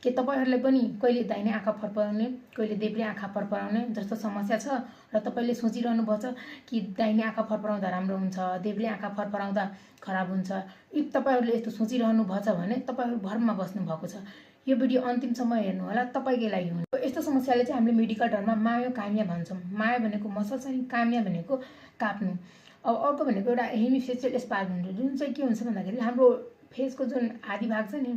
के तपाईहरुले पनि कहिले दाहिने आँखा फरफराउने कहिले देब्रे आँखा फरफराउने जस्तो समस्या छ र तपाईले सोचिरहनु भएको छ कि दाहिने आँखा फरफराउँदा राम्रो हुन्छ देब्रे आँखा फरफराउँदा खराब हुन्छ। इफ तपाईहरुले यस्तो सोचिरहनु भएको छ भने तपाईहरु भरमा बस्नु भएको छ। यो भिडियो अन्तिमसम्म हेर्नु होला, तपाईकै लागि हो। यस्तो समस्याले चाहिँ हामीले मेडिकल टर्ममा मायो कामिया भन्छौं। मायो भनेको मसल्स अनि कामिया भनेको काप्नु। अब अर्को भनेको एउटा हेमिफेसियल स्पाज्म हुन्छ, जुन चाहिँ के हुन्छ भन्दाखेरि हाम्रो फेसको जुन आधी भाग छ नि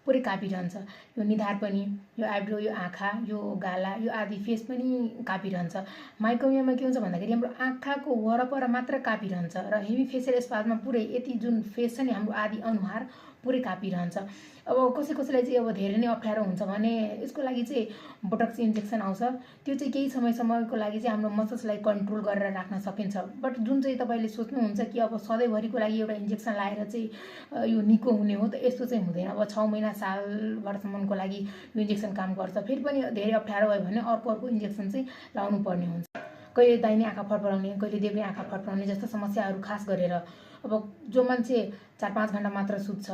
पुरै कापिरहन्छ। यो निधार पनि, यो आइब्रो, यो आँखा, यो गाला, यो आधी फेस पनि कापिरहन्छ। माइकोमियामा के हुन्छ भन्दाखेरि हाम्रो आँखाको वरपर मात्र कापिरहन्छ र हेमिफेसियल स्पाज्ममा पुरै यति जुन फेस छ नि हाम्रो आधी अनुहार पुरै कापिरहन्छ। अब कसैलाई चाहिँ अब धेरै नै अप्ठ्यारो हुन्छ भने यसको लागि चाहिँ बोटक्स इन्जेक्सन आउँछ। त्यो चाहिँ केही समयसम्मको लागि चाहिँ हाम्रो मसल्सलाई कन्ट्रोल गरेर राख्न सकिन्छ। बट जुन चाहिँ तपाईले सोच्नुहुन्छ कि अब सधैँभरिको लागि एउटा इन्जेक्सन लाएर चाहिँ यो निको हुने हो, त यस्तो चाहिँ हुँदैन। अब 6 महिना सालभरसम्मको लागि यो इन्जेक्सन काम गर्छ। फेरि पनि धेरै अप्ठ्यारो भयो भने अर्को इन्जेक्सन चाहिँ लाउनु पर्ने हुन्छ। कहिले दाहिने आँखा फरफराउने कहिले देब्रे आँखा फरफराउने जस्ता समस्याहरू खास गरेर अब जो मान्छे 4-5 घण्टा मात्र सुत्छ,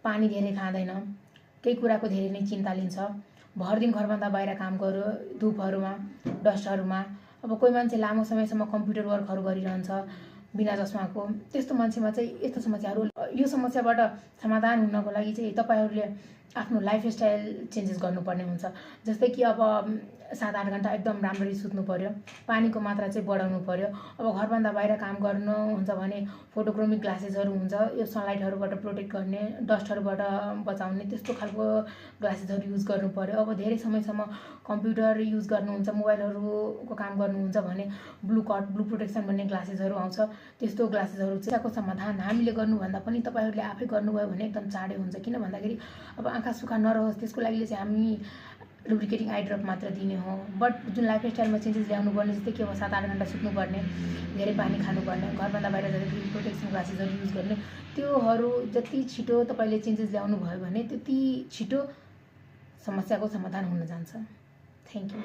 पानी धेरै खाँदैन, केही कुराको धेरै नै चिन्ता लिन्छ, भरदिन घरभन्दा बाहिर काम गर्यो, धुपहरुमा डस्टहरुमा, अब कोही मान्छे लामो समयसम्म कम्प्युटर वर्कहरु गरिरहन्छ बिना चस्माको, त्यस्तो मान्छेमा चाहिँ यस्तो समस्याहरू। यो समस्याबाट समाधान हुनको लागि चाहिँ तपाईहरुले आफ्नो लाइफस्टाइल चेन्जेस गर्नुपर्ने हुन्छ। जस्तै कि अब 7-8 घण्टा एकदम राम्ररी सुत्नु पर्यो, पानीको मात्रा चाहिँ बढाउनु पर्यो। अब घरभन्दा बाहिर काम गर्नुहुन्छ भने फोटोक्रोमिक ग्लासेसहरु हुन्छ, यो सनलाइटहरुबाट प्रोटेक्ट गर्ने, डस्टहरुबाट बचाउने त्यस्तो खालको ग्लासेसहरु युज गर्नु पर्यो। अब धेरै समयसम्म कम्प्युटर युज गर्नुहुन्छ, मोबाइलहरुको काम गर्नुहुन्छ भने ब्लू प्रोटेक्सन भन्ने ग्लासेसहरु आउँछ। त्यस्तो ग्लासेसहरु चाहिँ को समाधान हामीले गर्नुभन्दा पनि तपाईहरुले आफै गर्नुभयो भने एकदम चाँडै हुन्छ। किन भन्दाखेरि अब आँखा सुखा नरहोस् त्यसको लागि चाहिँ हामी लुब्रिकेटिङ आई ड्रप मात्र दिने हो। बट जुन लाइफस्टाइलमा चेन्जेस ल्याउनु पर्ने जस्तै कि अब 7-8 घण्टा सुत्नुपर्ने, धेरै पानी खानुपर्ने, घरभन्दा बाहिर जाँदाखेरि प्रोटेक्सन ग्लासेसहरु युज गर्ने, त्योहरु जति छिटो तपाईले चेन्जेस ल्याउनु भयो भने त्यति छिटो समस्याको समाधान हुन जान्छ। Thank you.